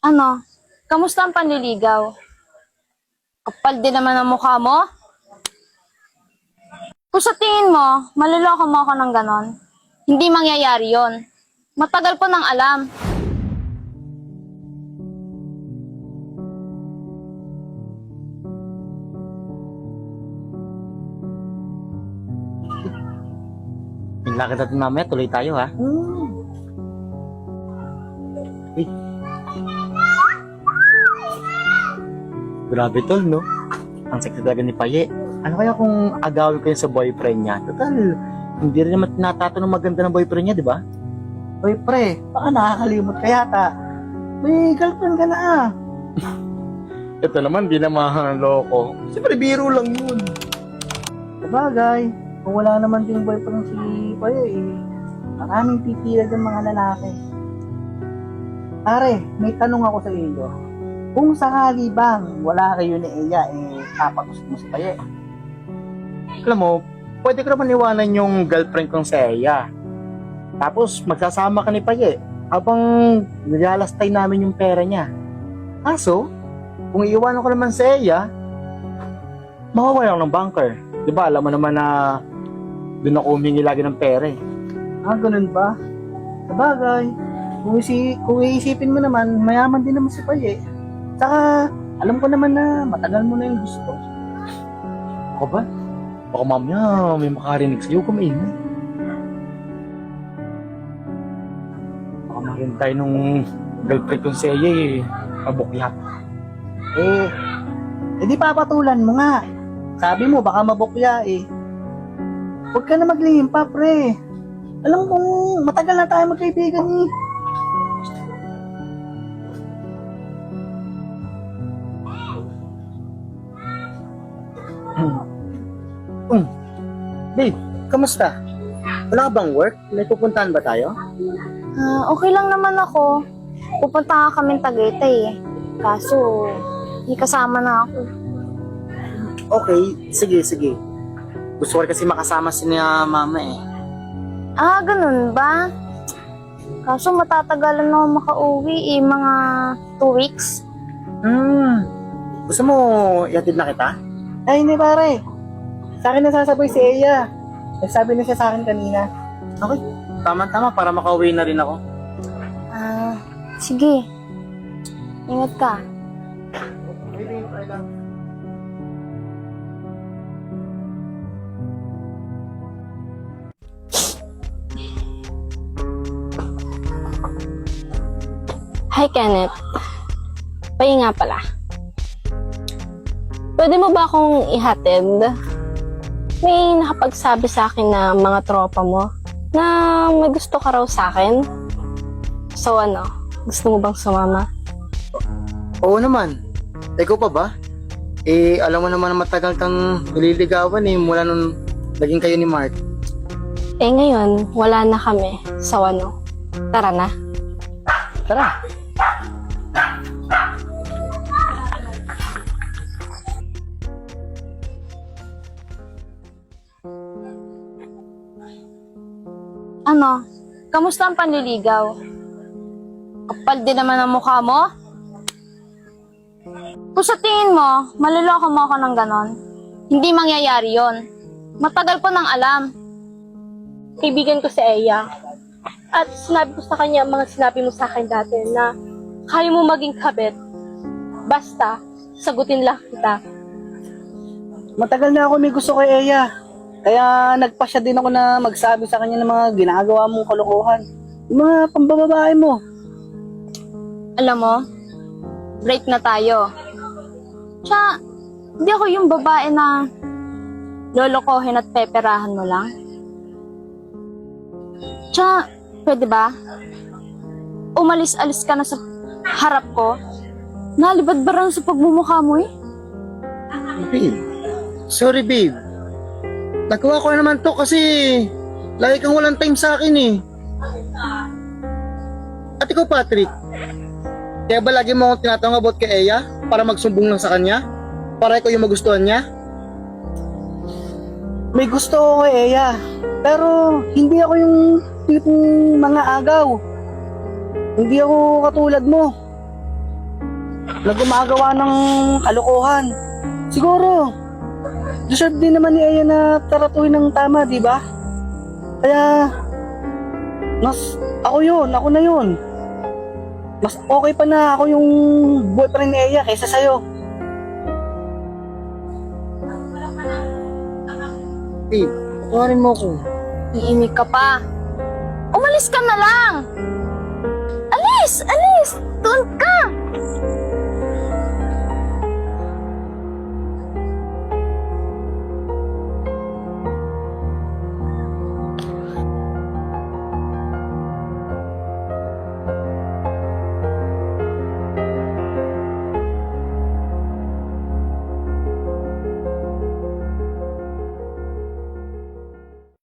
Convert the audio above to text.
Ano? Kamusta ang panliligaw? Kapal din naman ang mukha mo. Kung sa tingin mo, maliloko mo ako ng ganon, hindi mangyayari yon. Matagal ko nang alam. Yung lakad natin mamaya, tuloy tayo ha. Uy. Grabe tol, no? Ang sexy talaga ni Paye. Ano kaya kung agawin ko yun sa boyfriend niya? Total, hindi rin naman tinatatanong maganda ng boyfriend niya, di ba? Uy, pre, baka nakakalimot ka yata. May girlfriend ka na ah. Ito naman, di na mahaloko. Siyempre, biro lang yun. Sabagay, kung wala naman din boyfriend si Paye, maraming pipila ng mga lalaki. Pare, may tanong ako sa iyo. Kung sakali bang wala kayo ni Eya, papagusap mo si Paye. Alam mo, pwede ko naman iwanan yung girlfriend kong si Eya. Tapos, magsasama ka ni Paye habang nilalastay namin yung pera niya. Kaso, kung iiwanan ko naman si Eya, mawawala ako ng banker. Di ba, alam mo naman na doon ako humingi lagi ng pera eh. Ah, ganun ba? Sabagay, kung iisipin mo naman, mayaman din naman si Paye. Saka, alam ko naman na matagal mo na yung gusto. Ako ba? Baka mamaya may makarinig sa'yo kung maingay. Baka marinig tayo nung girlfriend kong si Eya eh. Mabukyat. Di papatulan mo nga. Sabi mo, baka mabukya eh. Huwag ka na maglihim pa, pre. Alam kong matagal na tayo magkaibigan eh. Babe, kamusta? Wala ka bang work? May pupuntahan ba tayo? Okay lang naman ako. Pupunta nga kami Tagaytay eh. Kaso, may kasama na ako. Okay, sige. Gusto ko rin kasi makasama si mama eh. Ah, ganun ba? Kaso matatagalan na ako makauwi eh, mga 2 weeks. Gusto mo ihatid na kita? Ay, hindi pare. Sa akin nasasabay si Eya. Nagsabi na siya sa akin kanina. Okay, tama-tama para makauwi na rin ako. Ah, sige. Ingat ka. Hi, Kenneth. Payo nga pala. Pwede mo ba akong ihatid? May nakapagsabi sa akin na mga tropa mo na may gusto ka raw sa akin. So ano, gusto mo bang sumama? Oo naman. Ikaw pa ba? Alam mo naman na matagal kang nililigawan eh mula nung naging kayo ni Mark. Ngayon, wala na kami. So ano, tara na. Tara. Ano? Kamusta ang panliligaw? Kapal din naman ang mukha mo. Kung sa tingin mo, maliloko mo ako ng ganon, hindi mangyayari yon. Matagal ko nang alam. Kaibigan ko si Eya. At sinabi ko sa kanya ang mga sinabi mo sa akin dati na kaya mo maging kabit. Basta, sagutin lang kita. Matagal na ako may gusto kay Eya. Kaya nagpasya din ako na magsabi sa kanya ng mga ginagawa mong kalokohan. Yung mga pambababae mo. Alam mo, break na tayo. Tsaka, hindi ako yung babae na lolokohin at peperahan mo lang. Tsaka, pwede ba? Umalis-alis ka na sa harap ko. Nalibad ba rin sa pagmumukha mo eh? Babe. Sorry babe. Nagawa ko na naman to kasi lagi kang walang time sa akin eh. At ikaw Patrick, kaya ba lagi mo akong tinatanong about kay Eya para magsumbong lang sa kanya? Para ikaw yung magustuhan niya? May gusto ko kay Eya. Pero hindi ako yung tipong mga agaw. Hindi ako katulad mo. na gumagawa ng kalokohan. Siguro, deserve din naman ni Eya na taratuhin ng tama, di ba? Kaya, ako na yun. Mas okay pa na ako yung boyfriend ni Eya kaysa sa'yo. Babe, patawarin mo ko. Iimik ka pa. Umalis ka na lang! Alis! Alis! Doon ka!